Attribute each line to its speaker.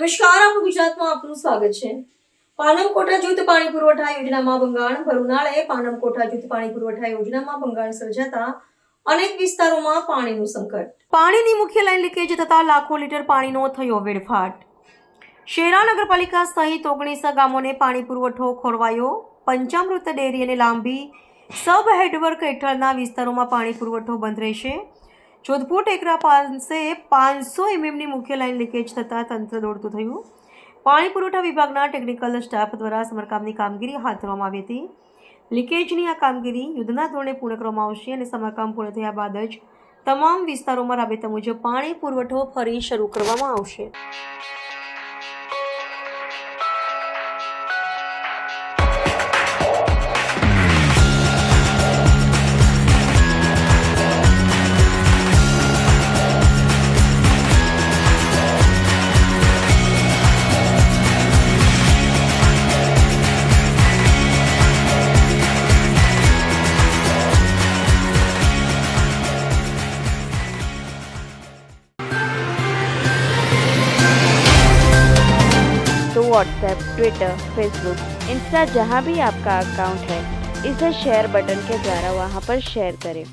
Speaker 1: નમસ્કાર, આપણું ગુજરાતમાં આપનું સ્વાગત છે। પાનમ કોઠા જૂથ પાણી પુરવઠા યોજનામાં ભંગાણ। ભર પાનમ કોઠા જૂથ પાણી પુરવઠા યોજનામાં ભંગાણ સર્જાતા અનેક વિસ્તારોમાં પાણીનું સંકટ। પાણીની મુખ્ય લાઈન લીકેજ થતા લાખો લીટર પાણીનો થયો વેડફાટ। શેરા નગરપાલિકા સહિત 19 ગામોને પાણી પુરવઠો ખોરવાયો। પંચામૃત ડેરી અને લાંબી સબ હેડવર્ક હેઠળના વિસ્તારોમાં પાણી પુરવઠો બંધ રહેશે। જોધપુર ટેકરા પાસે 500 mmની મુખ્ય લાઈન લીકેજ થતાં તંત્ર દોડતું થયું। પાણી પુરવઠા વિભાગના ટેકનિકલ સ્ટાફ દ્વારા સમારકામની કામગીરી હાથ ધરવામાં આવી હતી। લીકેજની આ કામગીરી યુદ્ધના ધોરણે પૂર્ણ કરવામાં આવશે અને સમારકામ પૂર્ણ થયા બાદ જ તમામ વિસ્તારોમાં રાબેતા મુજબ પાણી પુરવઠો ફરી શરૂ કરવામાં આવશે।
Speaker 2: तो व्हाट्सएप, ट्विटर, फेसबुक, इंस्टा जहाँ भी आपका अकाउंट है, इसे शेयर बटन के द्वारा वहाँ पर शेयर करें।